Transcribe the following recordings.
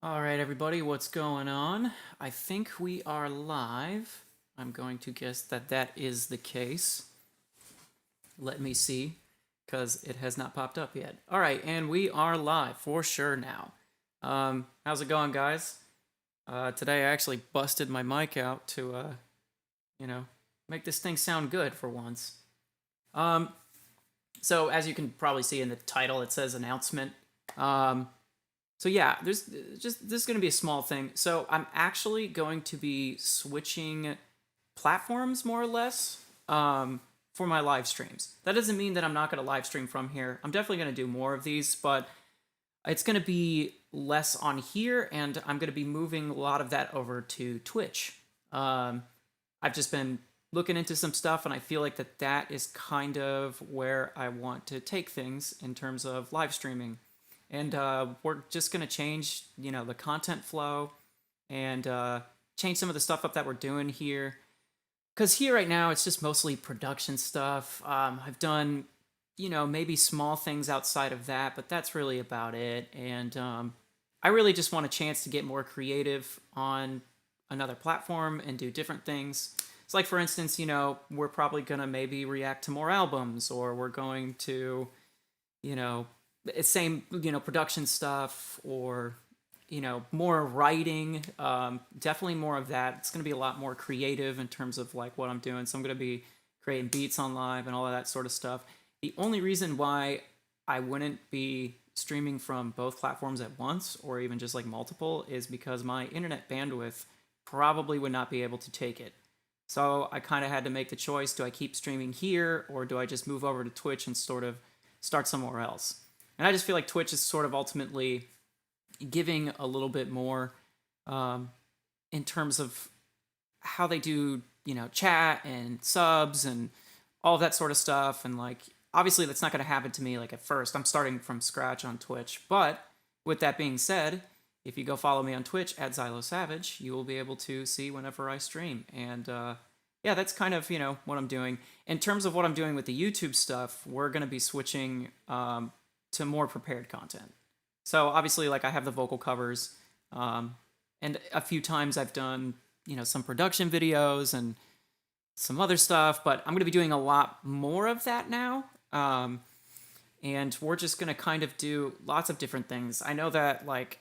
All right, everybody, what's going on? I think we are live. I'm going to guess that that is the case. Let me see, because it has not popped up yet. All right, and we are live for sure now. How's it going, guys? Today I actually busted my mic out to, you know, make this thing sound good for once. Um, so as you can probably see in the title, it says announcement. So yeah, this is going to be a small thing. So I'm actually going to be switching platforms more or less for my live streams. That doesn't mean that I'm not going to live stream from here. I'm definitely going to do more of these, but it's going to be less on here, and I'm going to be moving a lot of that over to Twitch. I've just been looking into some stuff, and I feel like that is kind of where I want to take things in terms of live streaming. And we're just going to change, the content flow and change some of the stuff up that we're doing here. Because here right now, it's just mostly production stuff. I've done, maybe small things outside of that, but that's really about it. And I really just want a chance to get more creative on another platform and do different things. It's like, for instance, we're probably going to maybe react to more albums, or we're going to, you know, same, production stuff, or, more writing. Definitely more of that. It's going to be a lot more creative in terms of like what I'm doing. So I'm going to be creating beats on live and all of that sort of stuff. The only reason why I wouldn't be streaming from both platforms at once, or even just like multiple, is because my internet bandwidth probably would not be able to take it. So I kind of had to make the choice: do I keep streaming here, or do I just move over to Twitch and sort of start somewhere else? And I just feel like Twitch is sort of ultimately giving a little bit more in terms of how they do, chat and subs and all of that sort of stuff. And like, obviously, that's not going to happen to me like at first. I'm starting from scratch on Twitch. But with that being said, if you go follow me on Twitch at XZYLO Savage, you will be able to see whenever I stream. And yeah, that's kind of, what I'm doing. In terms of what I'm doing with the YouTube stuff, we're going to be switching to more prepared content. So obviously, like, I have the vocal covers, and a few times I've done, some production videos and some other stuff, but I'm going to be doing a lot more of that now. And we're just going to kind of do lots of different things. I know that, like,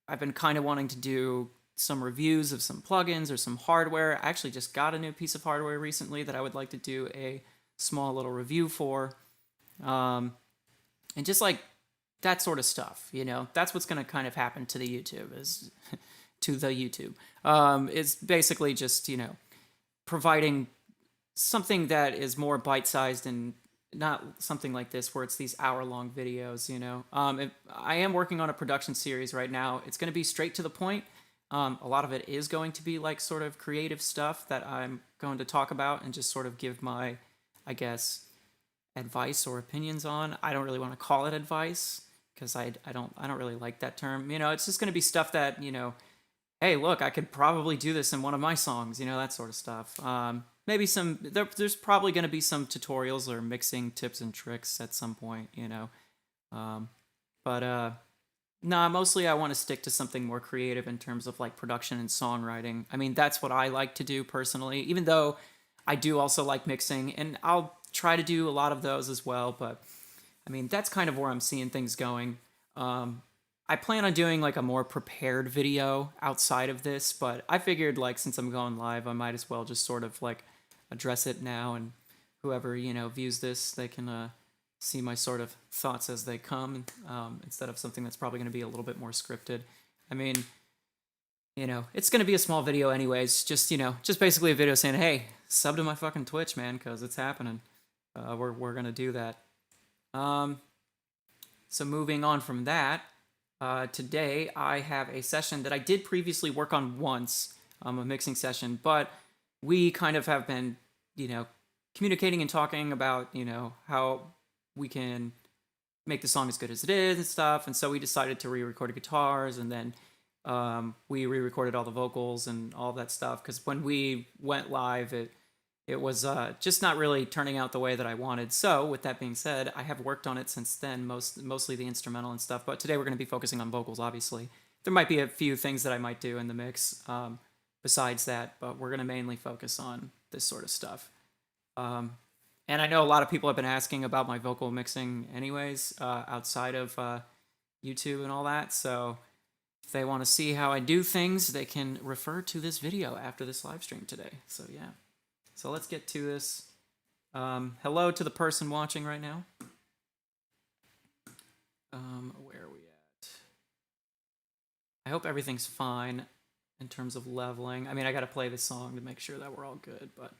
I've been kind of wanting to do some reviews of some plugins or some hardware. I actually just got a new piece of hardware recently that I would like to do a small little review for. And just like that sort of stuff, that's what's going to kind of happen to the YouTube is to the YouTube. It's basically just, providing something that is more bite-sized and not something like this where it's these hour-long videos, I am working on a production series right now. It's going to be straight to the point. A lot of it is going to be like sort of creative stuff that I'm going to talk about and just sort of give my, I guess, advice or opinions on. I don't really want to call it advice because I don't really like that term. It's just going to be stuff that, hey, look, I could probably do this in one of my songs, that sort of stuff. Maybe there's probably going to be some tutorials or mixing tips and tricks at some point, but nah, mostly I want to stick to something more creative in terms of like production and songwriting. I mean, that's what I like to do personally, even though I do also like mixing, and I'll try to do a lot of those as well. But I mean, that's kind of where I'm seeing things going. I plan on doing like a more prepared video outside of this, but I figured like since I'm going live, I might as well just sort of like address it now, and whoever views this, they can see my sort of thoughts as they come, instead of something that's probably going to be a little bit more scripted. I mean, it's going to be a small video anyways, just basically a video saying, hey, sub to my fucking Twitch, man, because it's happening. We're going to do that. So moving on from that, today I have a session that I did previously work on once, a mixing session, but we kind of have been, communicating and talking about, how we can make the song as good as it is and stuff. And so we decided to re-record the guitars, and then we re-recorded all the vocals and all that stuff, because when we went live, it was just not really turning out the way that I wanted. So with that being said, I have worked on it since then, mostly the instrumental and stuff. But today we're going to be focusing on vocals, obviously. there might be a few things that I might do in the mix besides that, but we're going to mainly focus on this sort of stuff. And I know a lot of people have been asking about my vocal mixing anyways, outside of YouTube and all that, so if they want to see how I do things, they can refer to this video after this live stream today. So yeah, so let's get to this. Hello to the person watching right now. Where are we at? I hope everything's fine in terms of leveling. I mean, I gotta play this song to make sure that we're all good, but...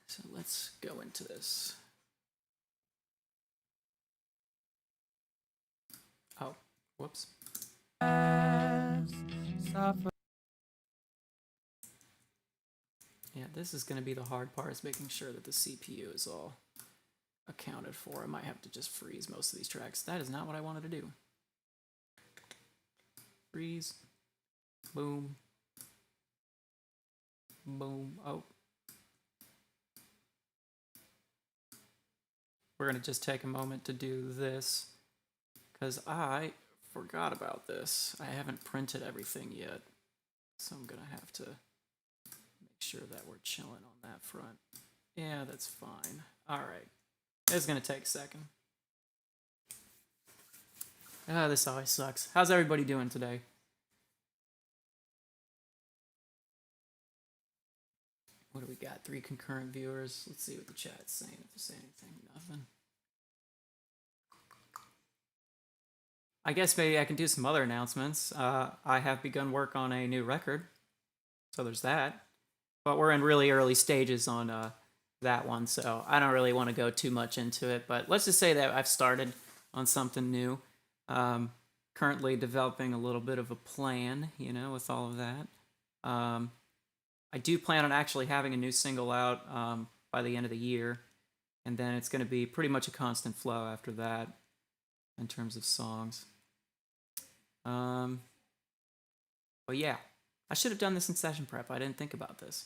So let's go into this. Oh, whoops. Yeah, this is going to be the hard part, is making sure that the CPU is all accounted for. I might have to just freeze most of these tracks. That is not what I wanted to do. Freeze. Boom. Boom. Oh. We're going to just take a moment to do this, because I forgot about this. I haven't printed everything yet, so I'm going to have to make sure that we're chilling on that front. Yeah, that's fine. All right. It's going to take a second. This always sucks. How's everybody doing today? What do we got? 3 concurrent viewers. Let's see what the chat's saying. If they're saying anything, nothing. I guess maybe I can do some other announcements. I have begun work on a new record, so there's that. But we're in really early stages on that one, so I don't really want to go too much into it. But let's just say that I've started on something new. Currently developing a little bit of a plan, you know, with all of that. I do plan on actually having a new single out by the end of the year, and then it's going to be pretty much a constant flow after that in terms of songs. But yeah, I should have done this in session prep. I didn't think about this.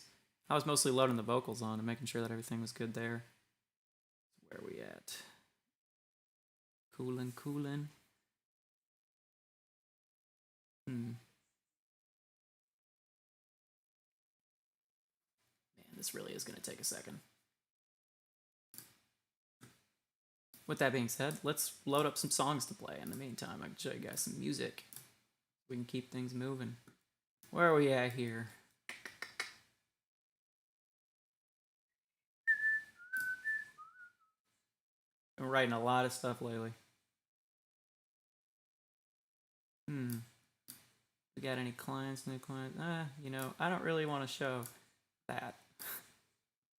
I was mostly loading the vocals on and making sure that everything was good there. Where are we at? Coolin'. Man, this really is going to take a second. With that being said, let's load up some songs to play. In the meantime, I can show you guys some music. We can keep things moving. Where are we at here? Been writing a lot of stuff lately. We got any clients, new clients? You know, I don't really want to show that,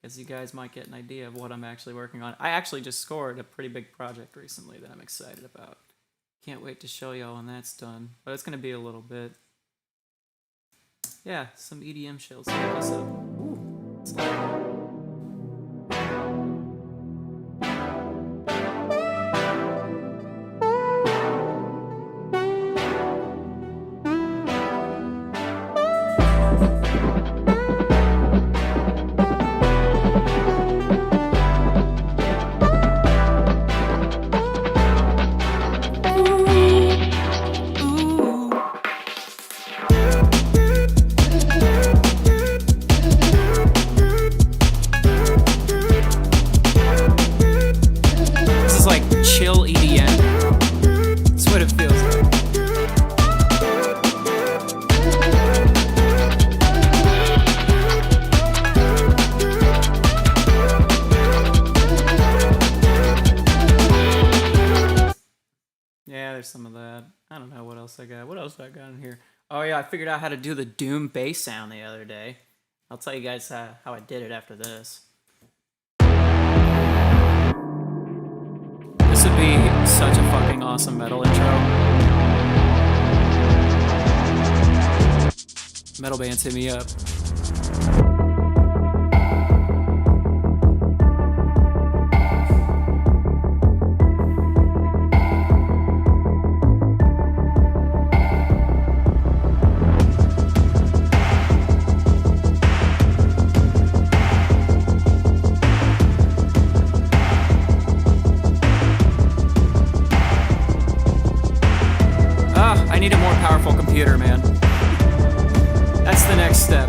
because you guys might get an idea of what I'm actually working on. I actually just scored a pretty big project recently that I'm excited about. Can't wait to show y'all when that's done, but it's going to be a little bit. Yeah, some EDM shells. What's up? Ooh, it's loud. Some of that. I don't know what else I got. What else I got in here? Oh yeah, I figured out how to do the Doom bass sound the other day. I'll tell you guys how I did it after this. This would be such a fucking awesome metal intro. Metal bands hit me up. need a more powerful computer, man. That's the next step.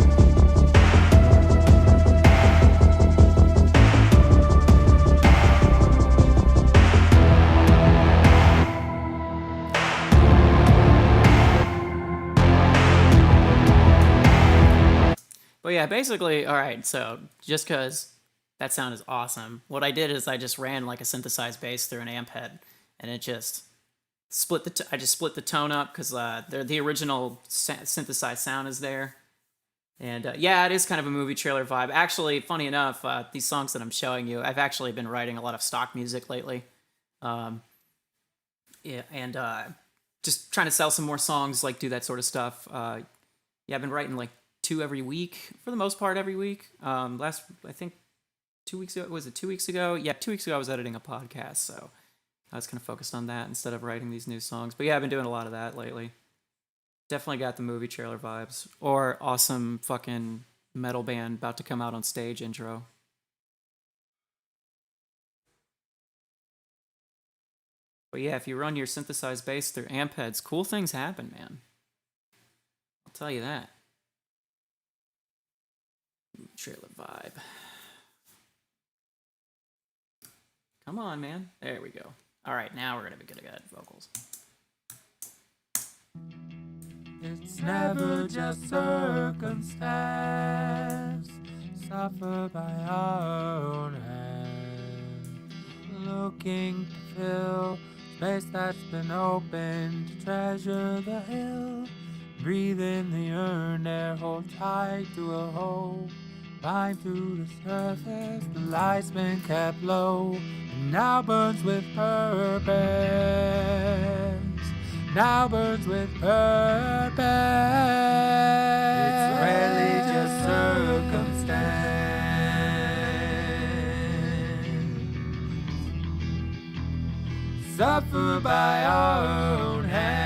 But yeah, basically, all right, so just because that sound is awesome, what I did is I just ran like a synthesized bass through an amp head, and it just split I just split the tone up because the original synthesized sound is there. And yeah, it is kind of a movie trailer vibe. Actually, funny enough, these songs that I'm showing you, I've actually been writing a lot of stock music lately. Yeah, and just trying to sell some more songs, like do that sort of stuff. Yeah, I've been writing like 2 every week, for the most part every week. I think 2 weeks ago, was it 2 weeks ago? Yeah, 2 weeks ago I was editing a podcast, so I was kind of focused on that instead of writing these new songs. But yeah, I've been doing a lot of that lately. Definitely got the movie trailer vibes. Or awesome fucking metal band about to come out on stage intro. But yeah, if you run your synthesized bass through amp heads, cool things happen, man. I'll tell you that. Trailer vibe. Come on, man. There we go. All right, now we're gonna be good at vocals. It's never just circumstance, suffer by our own hand, looking to fill space that's been opened to treasure the hill. Breathe in the earn air, hold tight to a hole. Climb to the surface, the light's been kept low, and now burns with purpose. Now burns with purpose. It's rarely just circumstance. Suffer by our own hand.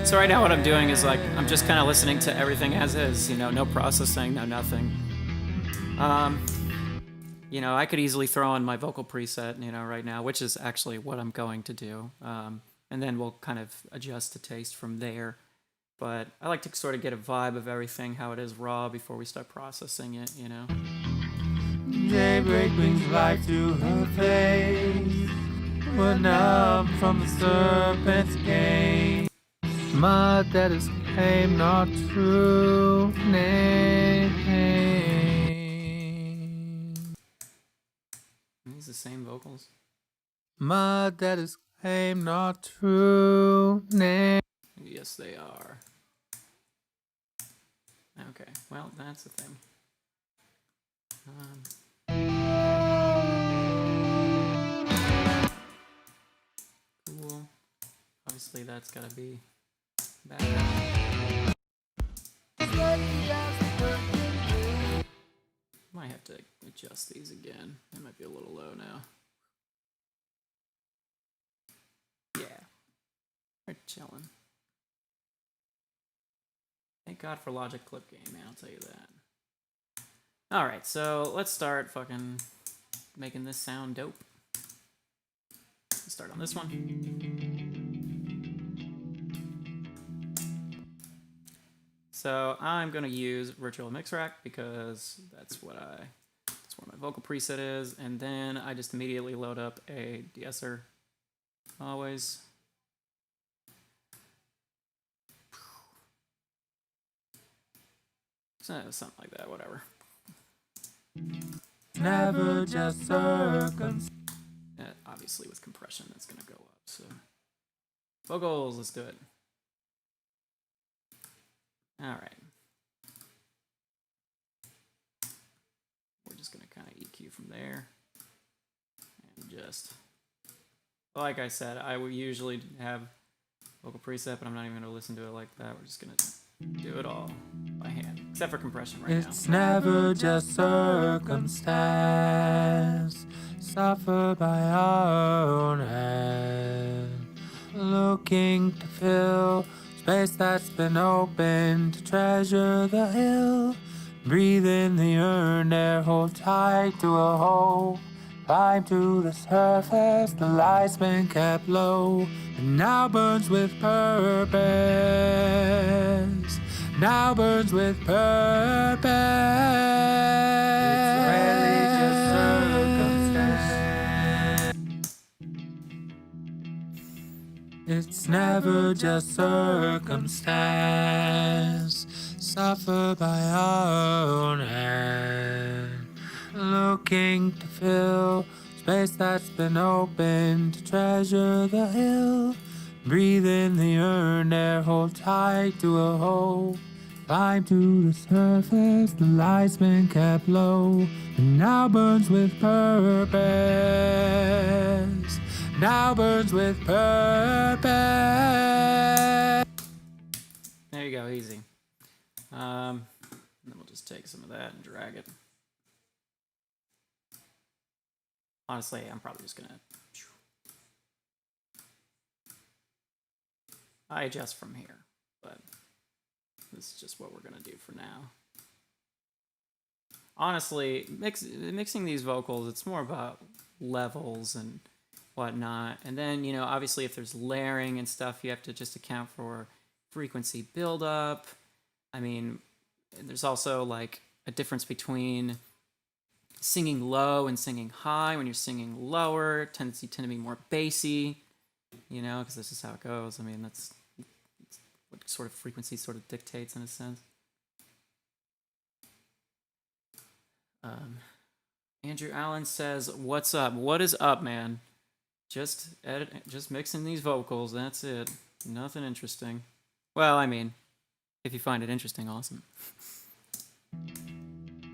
So right now what I'm doing is like, I'm just kind of listening to everything as is, you know, no processing, no nothing. You know, I could easily throw in my vocal preset, you know, right now, which is actually what I'm going to do. And then we'll kind of adjust the taste from there. But I like to sort of get a vibe of everything, how it is raw, before we start processing it, you know. Daybreak brings light to her face. We're numb from the serpent's game. Mud that is claimed not true name. These the same vocals. Mud that is claimed not true name. Yes, they are. Okay, well, that's the thing. Cool. Obviously, that's gotta be back. Might have to adjust these again. They might be a little low now. Yeah. We're chilling. Thank God for Logic Clip Game, man, I'll tell you that. Alright, so let's start fucking making this sound dope. Let's start on this one. So I'm gonna use Virtual Mix Rack because that's where my vocal preset is, and then I just immediately load up a de-esser. Always. Something like that, whatever. Never just circumstance. Obviously with compression that's gonna go up, so. Vocals, let's do it. Alright. We're just gonna kind of EQ from there. And just, like I said, I would usually have vocal preset, but I'm not even gonna listen to it like that. We're just gonna do it all by hand, except for compression right now. It's never just circumstance, suffer by our own hand, looking to fill space that's been opened to treasure the hill. Breathe in the earn air, hold tight to a hole. Climb to the surface, the light's been kept low, and now burns with purpose. Now burns with purpose. It's rarely just circumstance. It's never just circumstance. Suffer by our own hand. Looking to fill space that's been opened to treasure the hill. Breathe in the earned air, hold tight to a hole. Climb to the surface, the light's been kept low, and now burns with purpose. Now burns with purpose. There you go, easy. Then we'll just take some of that and drag it. Honestly, I'm probably just gonna... I adjust from here, but this is just what we're gonna do for now. Honestly, mixing these vocals, it's more about levels and whatnot. And then, you know, obviously if there's layering and stuff, you have to just account for frequency buildup. I mean, there's also like a difference between singing low and singing high. When you're singing lower, tend to be more bassy, you know, because this is how it goes. I mean, that's what sort of frequency sort of dictates in a sense. Andrew Allen says, "What's up? What is up, man? Just mixing these vocals. That's it. Nothing interesting. Well, I mean, if you find it interesting, awesome."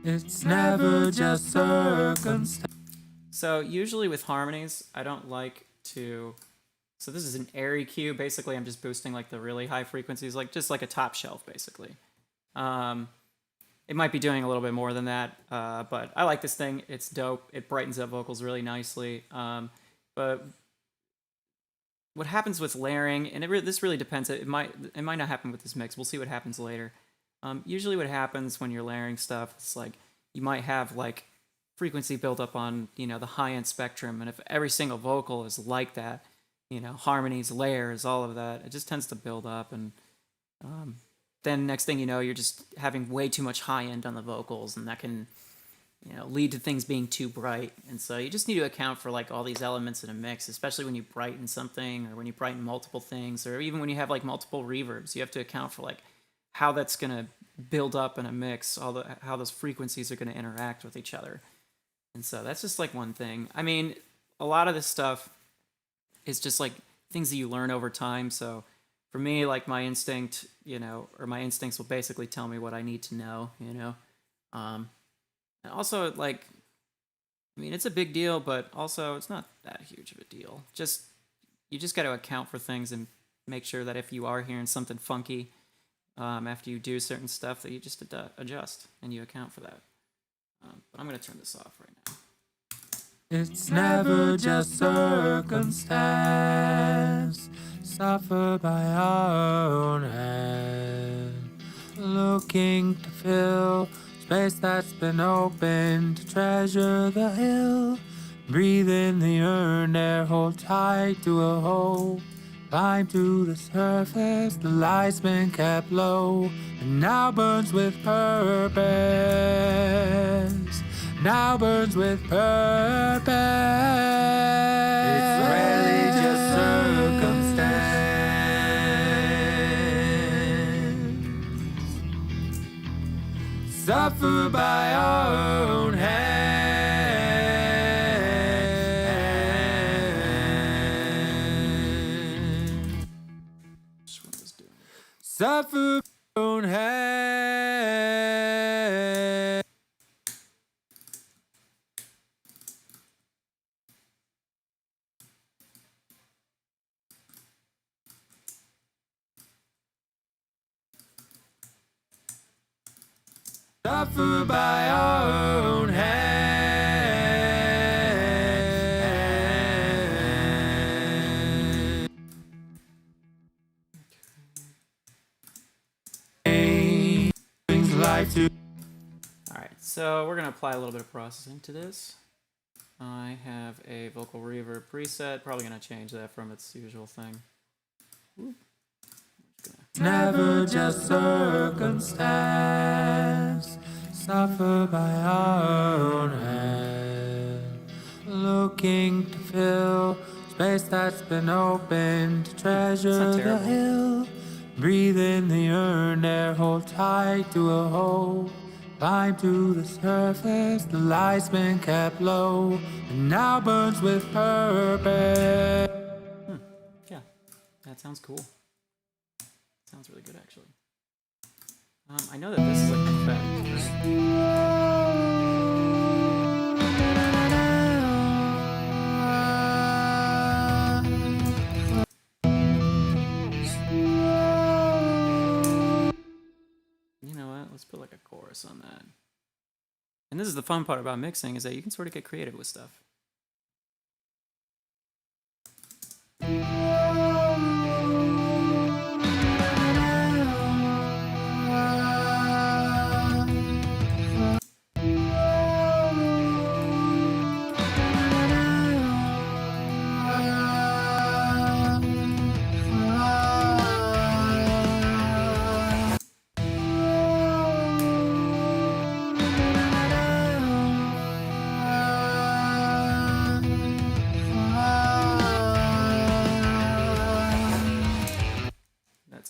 It's never just circumstance. So usually with harmonies, I don't like to. So this is an airy cue. Basically, I'm just boosting like the really high frequencies, like just like a top shelf, basically. It might be doing a little bit more than that, but I like this thing. It's dope. It brightens up vocals really nicely. But what happens with layering, and this really depends. It might not happen with this mix. We'll see what happens later. Usually what happens when you're layering stuff, it's like you might have like frequency built up on, you know, the high-end spectrum, and if every single vocal is like that, you know, harmonies, layers, all of that, it just tends to build up, and then next thing you know, you're just having way too much high end on the vocals, and that can, you know, lead to things being too bright. And so you just need to account for like all these elements in a mix, especially when you brighten something, or when you brighten multiple things, or even when you have like multiple reverbs. You have to account for like how that's gonna build up in a mix, how those frequencies are gonna interact with each other. And so that's just like one thing. I mean, a lot of this stuff is just like things that you learn over time. So for me, like my instinct, you know, or my instincts will basically tell me what I need to know, you know. And also, like, I mean, it's a big deal, but also it's not that huge of a deal. You just got to account for things and make sure that if you are hearing something funky after you do certain stuff, that you just adjust and you account for that. But I'm going to turn this off right now. It's never just circumstance. Suffer by our own hand. Looking to fill space that's been opened to treasure the hill. Breathe in the earned air, hold tight to a hole. Climb to the surface, the light's been kept low, and now burns with purpose. Now burns with purpose. It's rarely just circumstance. Suffer by our own hand. Suffer by our own hand. Suffer by our own hand. Brings life to. All right, so we're going to apply a little bit of processing to this. I have a vocal reverb preset. Probably gonna change that from its usual thing. Ooh. Never just circumstance, suffer by our own hand, looking to fill space that's been open to treasure the terrible. hill. Breathe in the earned air, hold tight to a hole. Climb to the surface, the light's been kept low, and now burns with purpose. Yeah, that sounds cool. Sounds really good, actually. I know that this is like an effect, You know what? Let's put like a chorus on that. And this is the fun part about mixing, is that you can sort of get creative with stuff.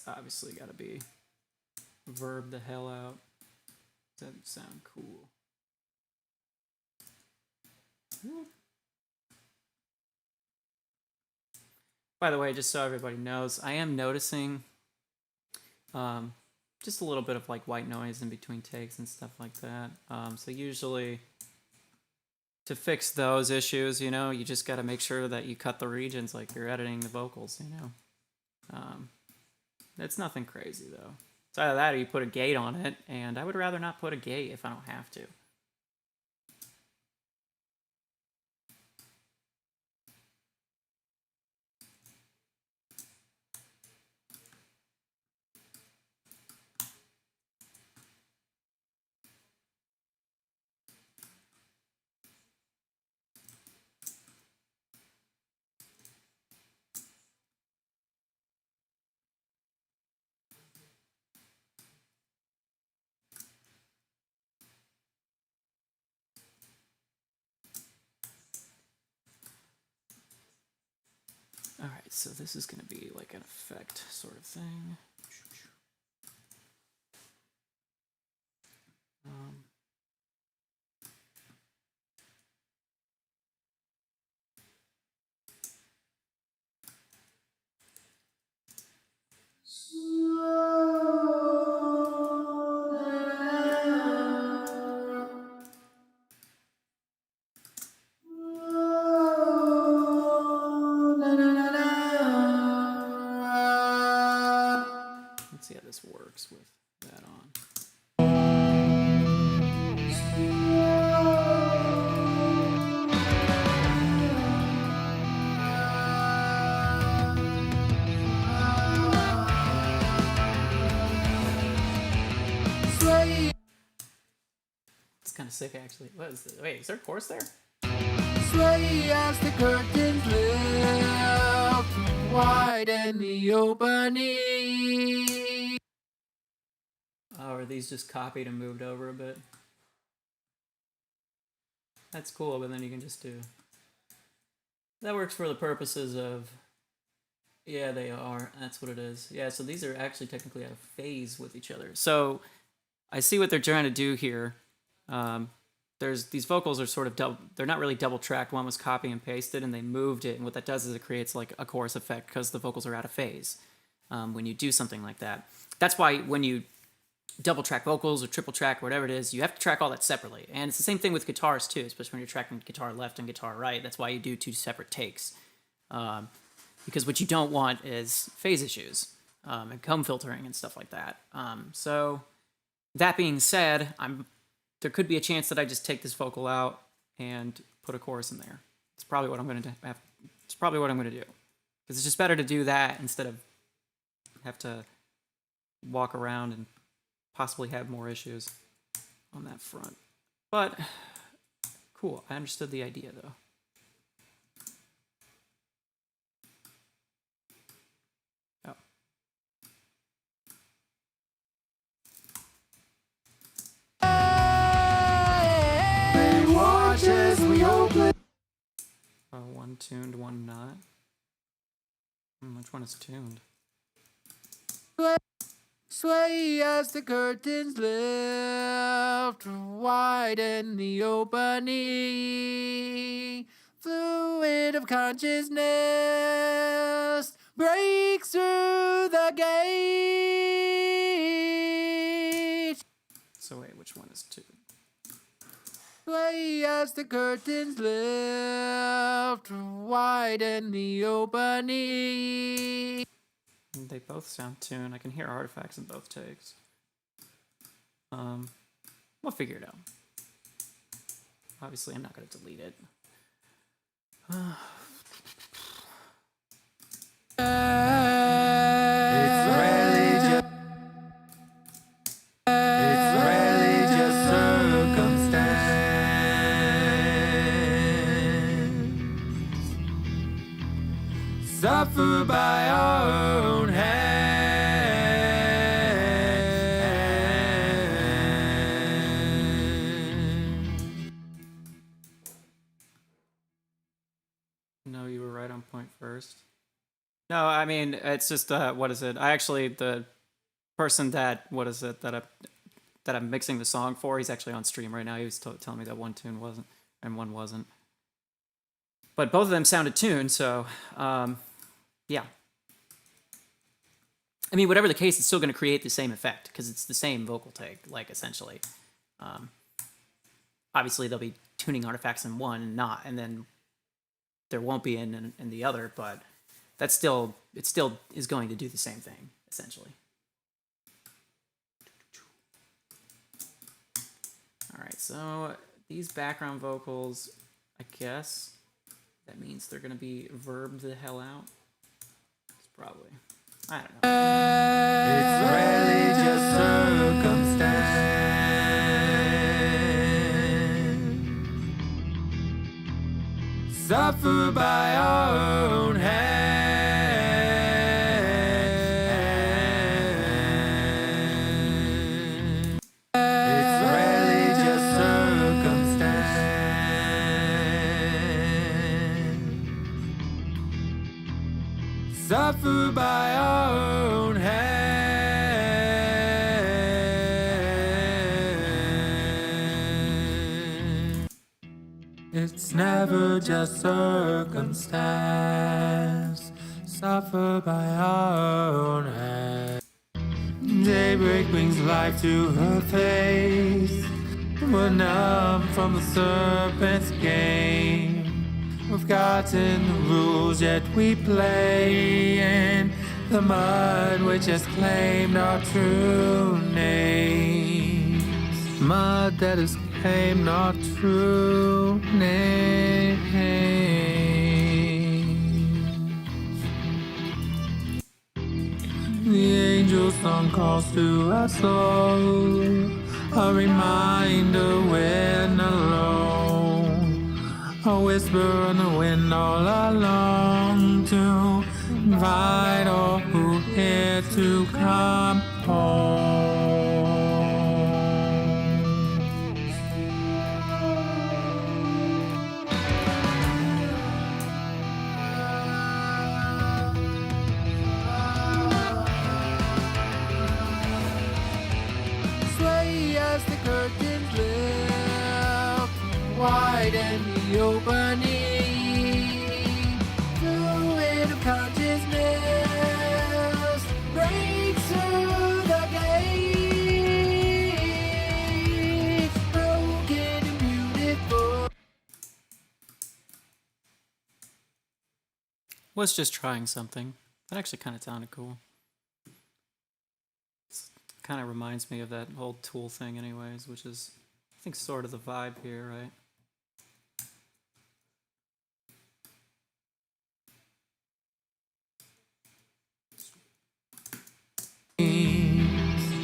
Obviously got to be verb the hell out. Doesn't sound cool. By the way, just so everybody knows, I am noticing just a little bit of like white noise in between takes and stuff like that. So usually to fix those issues, you know, you just got to make sure that you cut the regions like you're editing the vocals, you know. It's nothing crazy, though. It's either that or you put a gate on it, and I would rather not put a gate if I don't have to. Alright, so this is going to be like an effect sort of thing. Let's see how this works with that on. It's kind of sick, actually. What is this? Wait, is there a chorus there? Sway as the curtains lift wide in the opening. Oh, are these just copied and moved over a bit? That's cool, but then you can just do... That works for the purposes of... Yeah, they are. That's what it is. Yeah, so these are actually technically out of phase with each other. So I see what they're trying to do here. These vocals are sort of double, they're not really double tracked. One was copy and pasted and they moved it, and what that does is it creates like a chorus effect because the vocals are out of phase when you do something like that. That's why when you double track vocals or triple track, whatever it is, you have to track all that separately. And it's the same thing with guitars too, especially when you're tracking guitar left and guitar right. That's why you do two separate takes, because what you don't want is phase issues and comb filtering and stuff like that. So that being said, there could be a chance that I just take this vocal out and put a chorus in there. It's probably what I'm going to have. It's probably what I'm going to do, because it's just better to do that instead of have to walk around and possibly have more issues on that front. But Cool. I understood the idea, though. Oh. Watch as we open. One tuned, one not. Which one is tuned? Sway as the curtains lift, widen the opening. Fluid of consciousness breaks through the gate. So wait, which one is tuned? Sway as the curtains lift, widen the opening. They both sound tuned. I can hear artifacts in both takes. We'll figure it out. Obviously, I'm not going to delete it. It's rarely just circumstance. Suffer by our own hand. No, you were right on point first. No, I mean, it's just, what is it? I actually, the person that, what is it, that I'm mixing the song for, he's actually on stream right now. He was telling me that one tune wasn't, and one wasn't. But both of them sounded tuned, so, yeah. I mean, whatever the case, it's still going to create the same effect, because it's the same vocal take, like, essentially. Obviously, there'll be tuning artifacts in one and not, and then there won't be in the other, but that's still, it still is going to do the same thing, essentially. All right, so these background vocals, I guess that means they're going to be verbed the hell out. It's probably, I don't know. It's rarely just circumstance. Suffer by our own hand. It's rarely just circumstance. Suffer by our own hand. It's never just circumstance. Suffer by our own hand. Daybreak brings life to her face. We're numb from the serpent's game. We've forgotten the rules, yet we play in the mud which has claimed our true names. Mud that has claimed our true names. The angel song calls to our soul, a reminder we're not alone, a whisper in the wind all along to invite all who here to come home. Sway as the curtains lift, widen the opening. Fluid of consciousness breaks through the gate. Broken and beautiful. Was just trying something. That actually kind of sounded cool. Kind of reminds me of that whole Tool thing anyways, which is, I think, sort of the vibe here, right?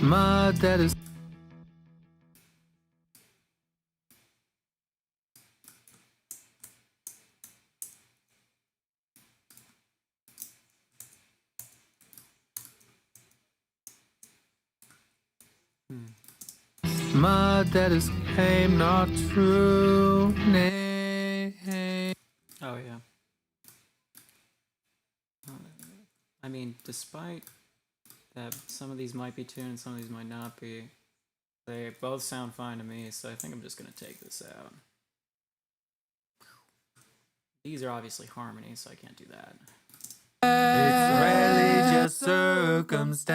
Mud that is Mud that is came not true. Nay. Oh yeah. I mean, despite that some of these might be tuned and some of these might not be, they both sound fine to me, so I think I'm just gonna take this out. These are obviously harmonies, so I can't do that. It's rarely just circumstance.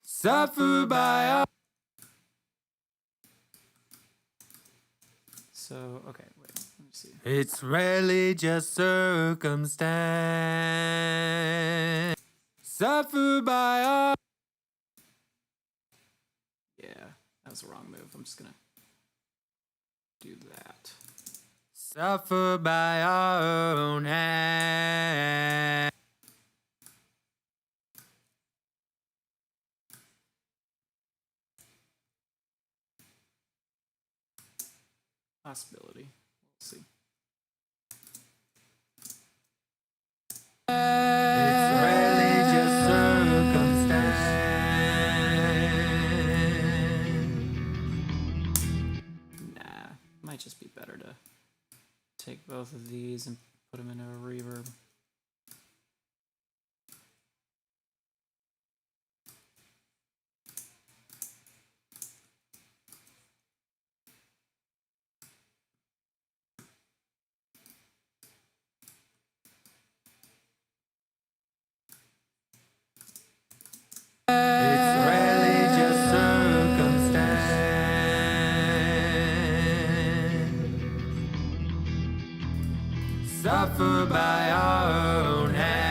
Suffer by all. So, okay, wait, let me see. It's rarely just circumstance. Suffer by all. Yeah, that was the wrong move. I'm just gonna do that. Suffer by our own hand. Possibility. We'll see. It's rarely just circumstance. Nah, might just be better to take both of these and put them into a reverb. It's rarely just circumstance. Suffer by our own hand.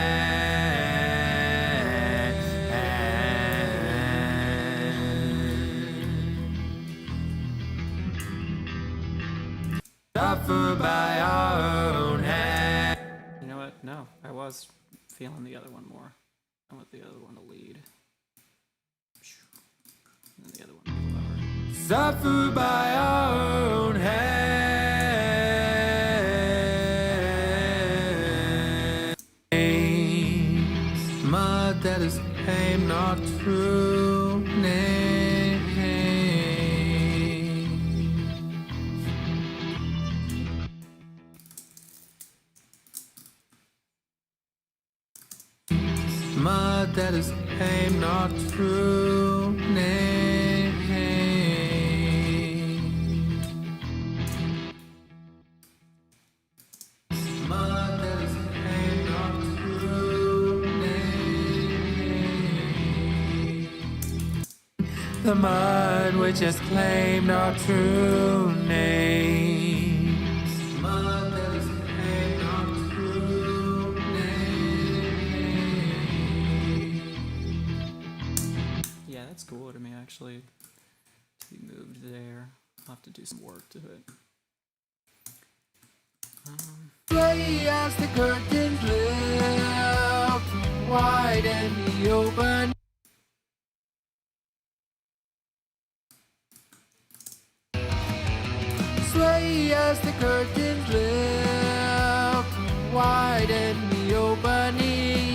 Suffer by our own hand. You know what? No, I was feeling the other one more. I want the other one to lead. And then the other one to be lower. Suffer by our own hand. Mud that is came not true. Nay. Mud that is came not true. Nay. Mud that is came not true. Nay. The mud which has claimed our true names. Mud that is claimed our true names. Yeah, that's cooler to me actually. To be moved there. I'll have to do some work to it. Play as the curtains lift wide and the open. Sway as the curtains lift wide and the opening.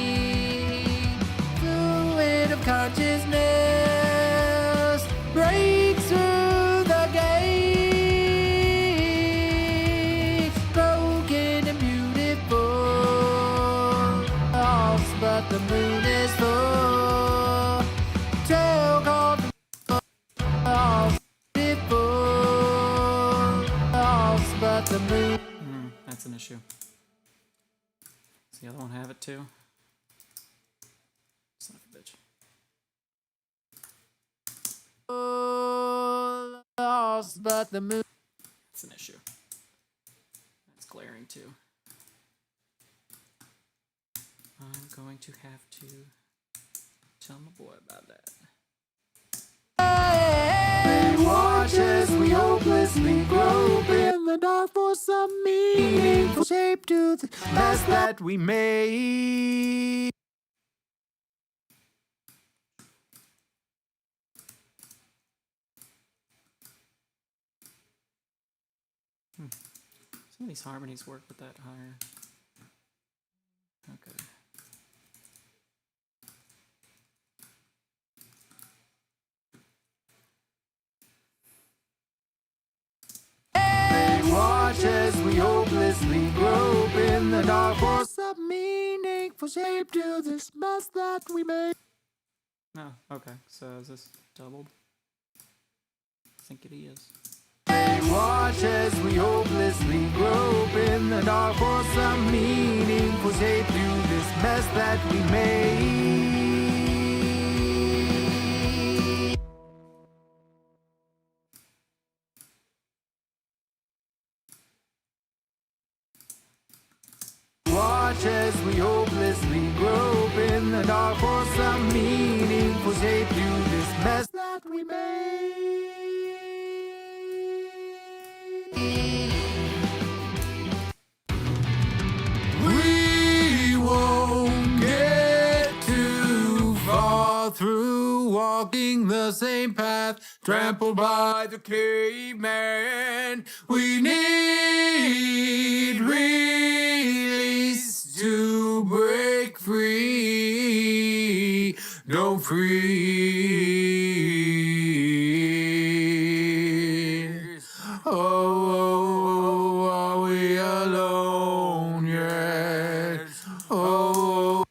Fluid of consciousness breaks through the gates, broken and beautiful. Lost, but the moon is full. Tell called lost, beautiful. Lost, but the moon. That's an issue. Does the other one have it too? Son of a bitch. Lost, but the moon. That's an issue. That's glaring too. I'm going to have to tell my boy about that. They watch as we hopelessly grope in the dark for some meaningful shape to the mess that we made. Some of these harmonies work with that higher. Okay. hopelessly grope in the dark for some meaningful shape to this mess that we made. Oh, okay. So is this doubled? I think it is. Watch as we hopelessly grope in the dark for some meaningful shape to this mess that we made. Watch as we hopelessly grope in the dark for some meaningful shape to this mess that we made. We won't get too far through walking the same path trampled by the caveman. We need release to break free. Don't freeze. Oh, are we alone yet? Oh.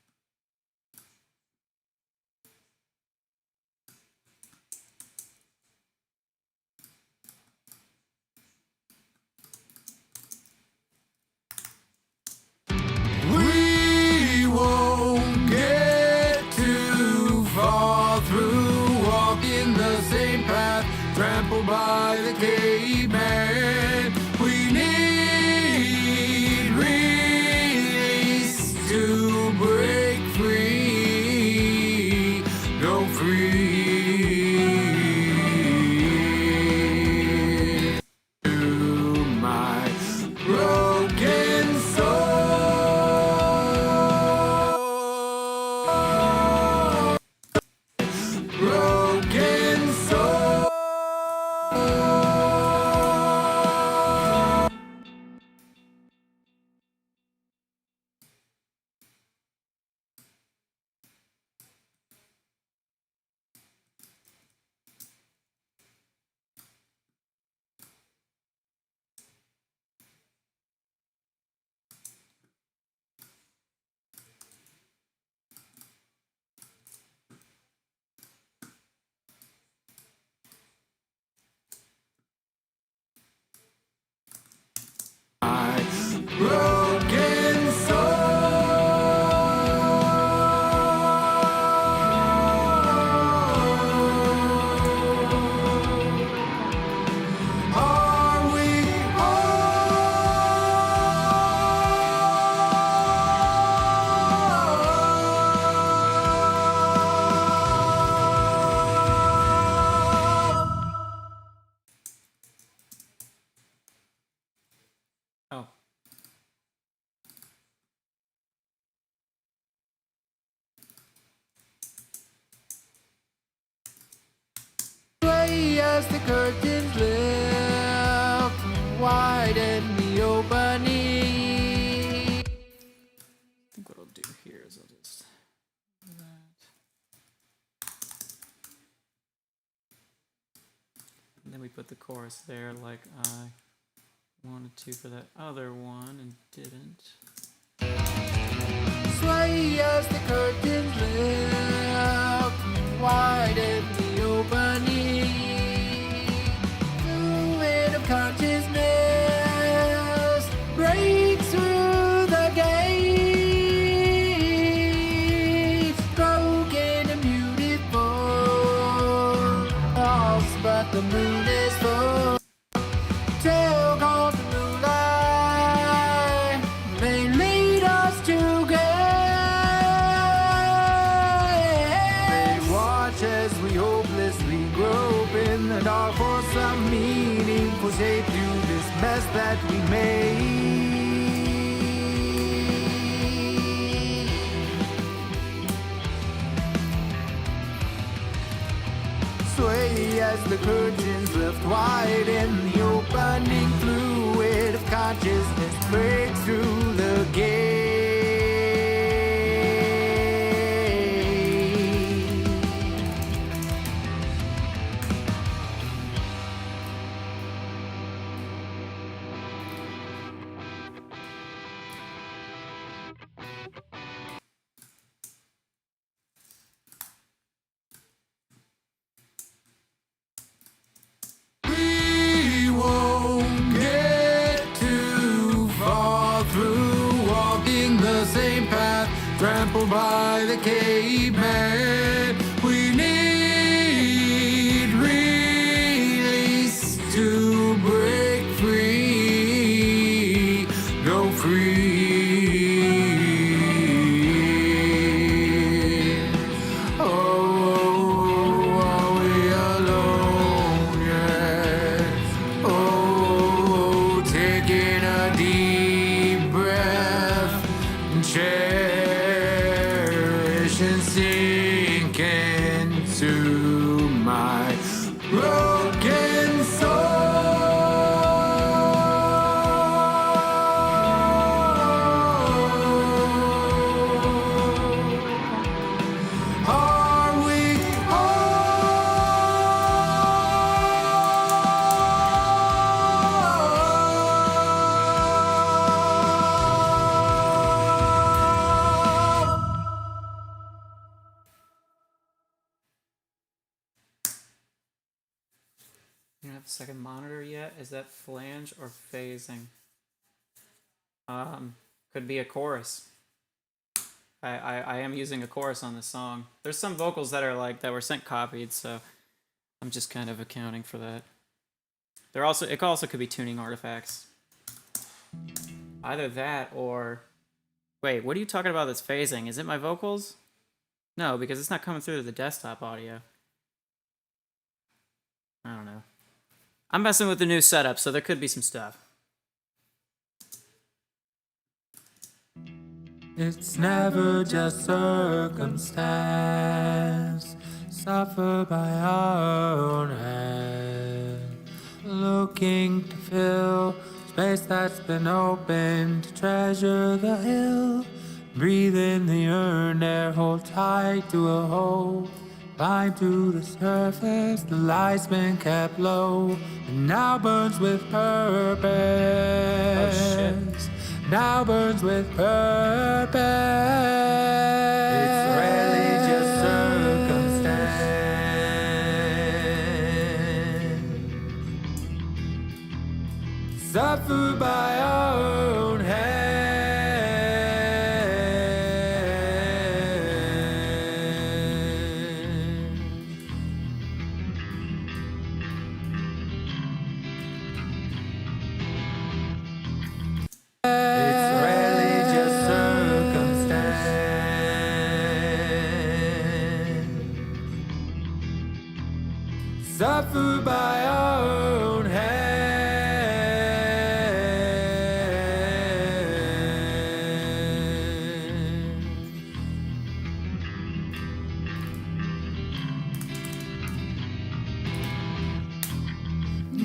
We won't get too far through walking the same path trampled by the caveman. We need release to break free. Don't freeze. To my broken soul. Broken soul. My broken soul. Are we Oh. Sway as the curtains lift wide in the opening. I think what I'll do here is I'll just do that. And then we put the chorus there like I wanted to for that other one and didn't. Sway as the curtains lift wide in the opening. Fluid of consciousness breaks through the gates. Broken and beautiful, lost but the moon is full. Tell called the moonlight may lead us together. Watch as we hopelessly grope in the dark for some meaningful shape to this mess that we made. Sway as the curtains lift wide in the opening. Fluid of consciousness breaks through the gate. trampled by the caveman. We need release to break free, go free. Oh, are we alone yet? Oh, taking a deep breath and cherish and sink into my broken soul. Are we whole? You don't have a second monitor yet? Is that flange or phasing? Could be a chorus. I am using a chorus on this song. There's some vocals that are like that were sent copied, so I'm just kind of accounting for that. It also could be tuning artifacts. Either that or wait, what are you talking about that's phasing? Is it my vocals? No, because it's not coming through to the desktop audio. I don't know. I'm messing with the new setup, so there could be some stuff. It's never just circumstance, suffer by our own hand, looking to fill space that's been opened to treasure the hill. Breathe in the earned air, hold tight to a hole, climb to the surface, the light's been kept low, and now burns with purpose. Oh, shit. Now burns with purpose. It's really just circumstance, suffer by our own hand. It's really just circumstance, suffer by our own hand.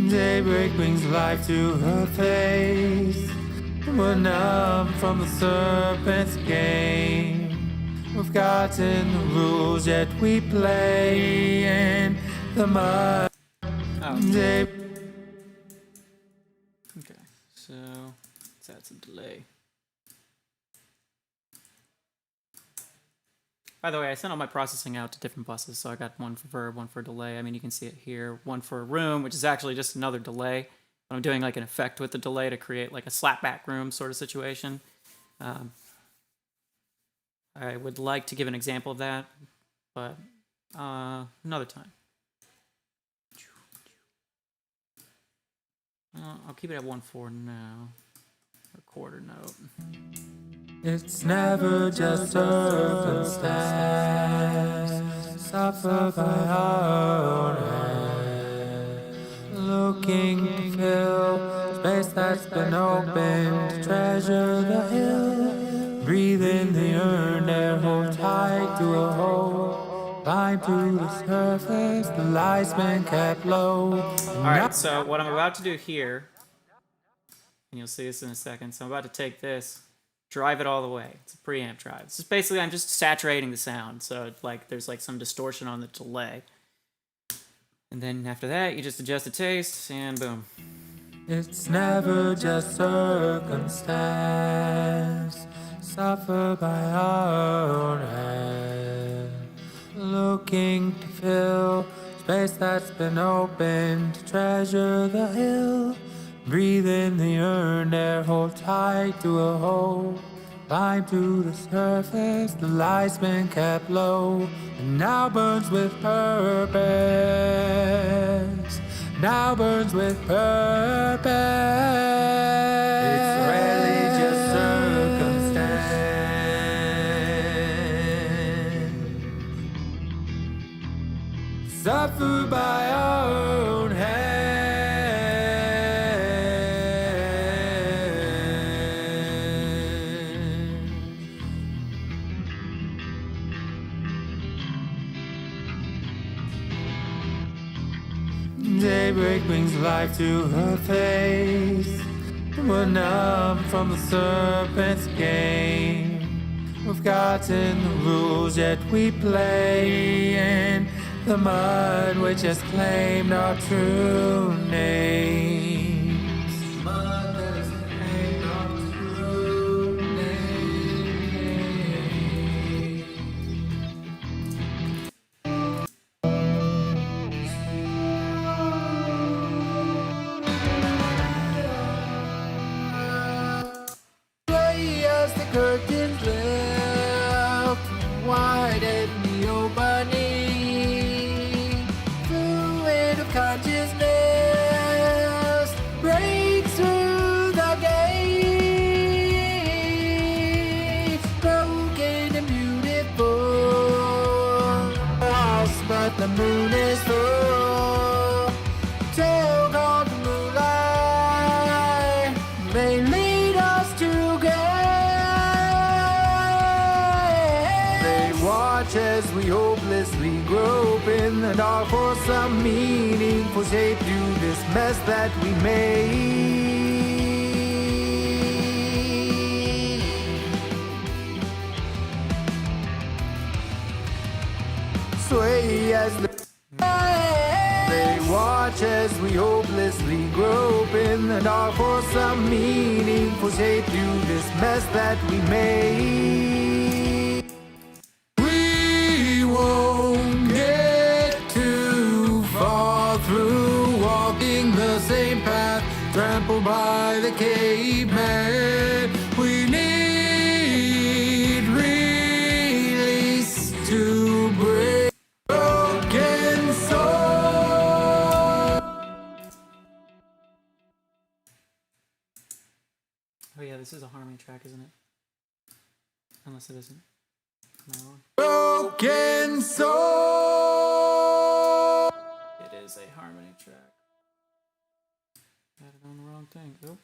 Daybreak brings life to her face. We're numb from the serpent's game. We've forgotten the rules, yet we play in the mud. Oh. Okay, so let's add some delay. By the way, I sent all my processing out to different buses, so I got one for verb, one for delay. I mean, you can see it here. One for room, which is actually just another delay. I'm doing like an effect with the delay to create like a slapback room sort of situation. I would like to give an example of that, but another time. I'll keep it at 1/4 now. A quarter note. It's never just circumstance, suffer by our own hand, looking to fill space that's been opened to treasure the hill. Breathe in the earned air, hold tight to a hole, climb to the surface, the light's been kept low. Alright, so what I'm about to do here, and you'll see this in a second, so I'm about to take this, drive it all the way. It's a preamp drive. This is basically, I'm just saturating the sound, so like there's like some distortion on the delay. And then after that, you just adjust the taste, and boom. It's never just circumstance, suffer by our own hand, looking to fill space that's been opened to treasure the hill. Breathe in the earned air, hold tight to a hole, Climb to the surface, the light's been kept low, and now burns with purpose. Now burns with purpose. It's really just circumstance. Suffer by our own hand. Daybreak brings life to her face. We're numb from the serpent's game. We've forgotten the rules, yet we play in the mud which has claimed our true names. Mud that has claimed our true names. As the curtains lift wide in the opening, fluid of consciousness breaks through the gate, broken and beautiful. House, but the moon is full. Tale called the moonlight may lead us to get. As we hopelessly grope in the dark for some meaningful shape to this mess that we made. Sway as they watch as we hopelessly grope in the dark for some meaningful shape to this mess that we made. Same path trampled by the caveman. We need release to break broken soul. Oh yeah, this is a harmony track, isn't it? Unless it isn't. Am I wrong? Broken soul. It is a harmony track. Had it on the wrong thing. Oh.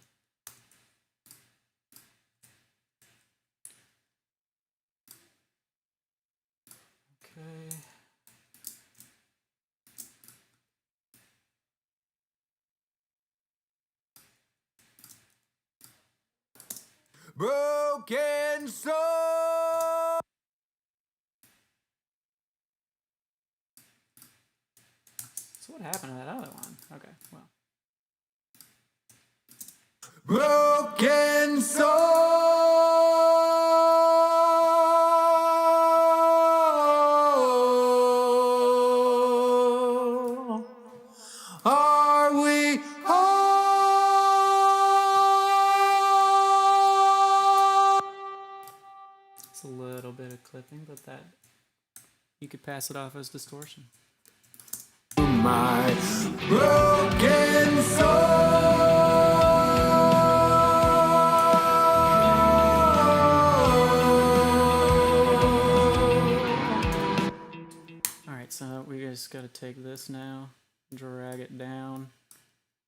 Okay. Broken soul. So what happened to that other one? Okay, well. Broken soul. Are we whole? It's a little bit of clipping, but that you could pass it off as distortion. My broken soul. So we just gotta take this now, drag it down.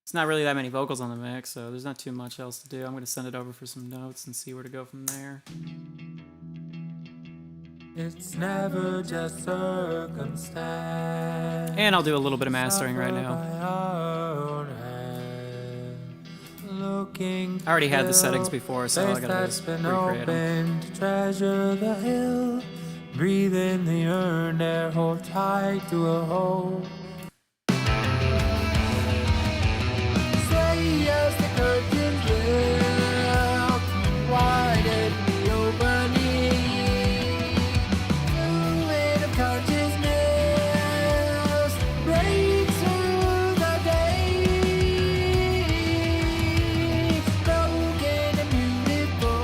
It's not really that many vocals on the mix, so there's not too much else to do. I'm gonna send it over for some notes and see where to go from there. It's never just circumstance. And I'll do a little bit of mastering right now. I already had the settings before, so all I gotta do is recreate them. Treasure the hill. Breathe in the earned air, hold tight to a hole. Say as the curtains lift wide in the opening, fluid of consciousness breaks through the gate, broken and beautiful.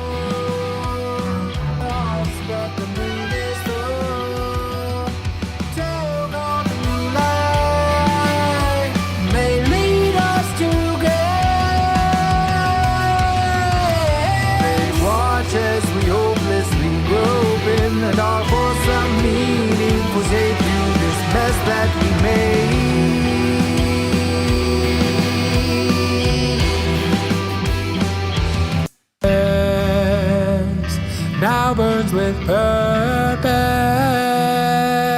words with purpose.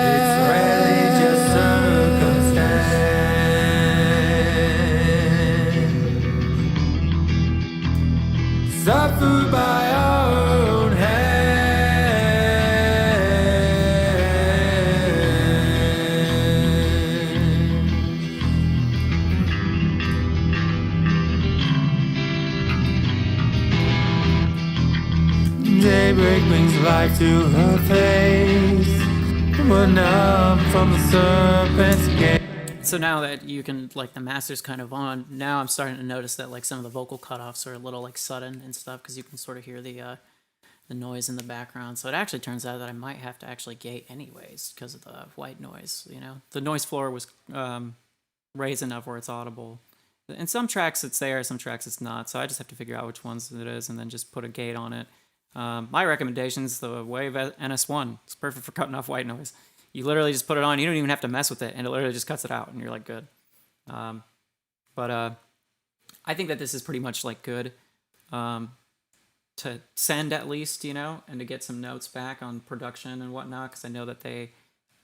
It's really just circumstance. Suffer by our own daybreak brings life to her face. We're numb from the serpent's gate. So now that you can, like, the master's kind of on, now I'm starting to notice that, like, some of the vocal cutoffs are a little, like, sudden and stuff, because you can sort of hear the noise in the background. So it actually turns out that I might have to actually gate anyways, because of the white noise, you know? The noise floor was raised enough where it's audible. In some tracks it's there, some tracks it's not, so I just have to figure out which ones it is and then just put a gate on it. My recommendation is the Wave NS1. It's perfect for cutting off white noise. You literally just put it on. You don't even have to mess with it, and it literally just cuts it out, and you're like good. But I think that this is pretty much like good to send at least, you know, and to get some notes back on production and whatnot, because I know that they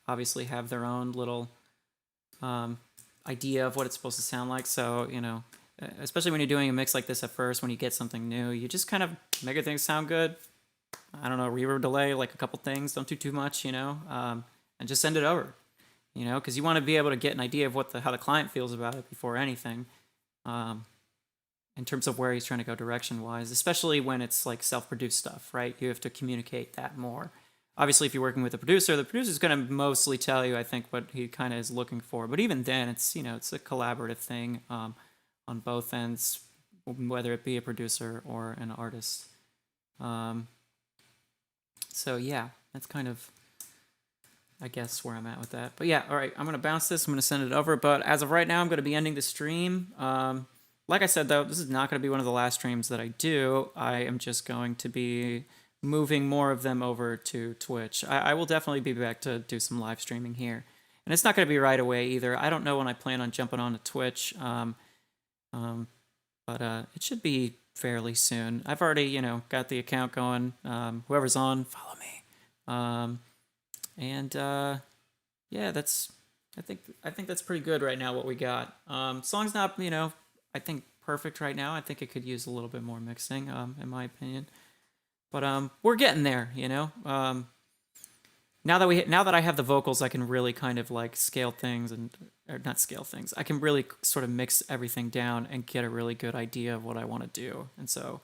obviously have their own little idea of what it's supposed to sound like. So, you know, especially when you're doing a mix like this at first, when you get something new, you just kind of make things sound good. I don't know, reverb delay, like a couple things. Don't do too much, you know, and just send it over, you know, because you want to be able to get an idea of what how the client feels about it before anything, in terms of where he's trying to go direction-wise, especially when it's like self-produced stuff, right? You have to communicate that more. Obviously, if you're working with a producer, the producer's going to mostly tell you, I think, what he kind of is looking for. But even then, it's, you know, it's a collaborative thing on both ends, whether it be a producer or an artist. So yeah, that's kind of, I guess, where I'm at with that. But yeah, all right, I'm going to bounce this. I'm going to send it over. But as of right now, I'm going to be ending the stream. Like I said, though, this is not going to be one of the last streams that I do. I am just going to be moving more of them over to Twitch. I will definitely be back to do some live streaming here. And it's not going to be right away either. I don't know when I plan on jumping on to Twitch. But it should be fairly soon. I've already, you know, got the account going. Whoever's on, follow me. Yeah, that's, I think that's pretty good right now, what we got. Song's not, you know, I think perfect right now. I think it could use a little bit more mixing, in my opinion. But we're getting there, you know. Now that I have the vocals, I can really kind of like scale things or not scale things. I can really sort of mix everything down and get a really good idea of what I want to do. And so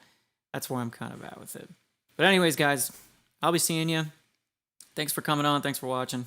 that's where I'm kind of at with it. But anyways, guys, I'll be seeing you. Thanks for coming on. Thanks for watching.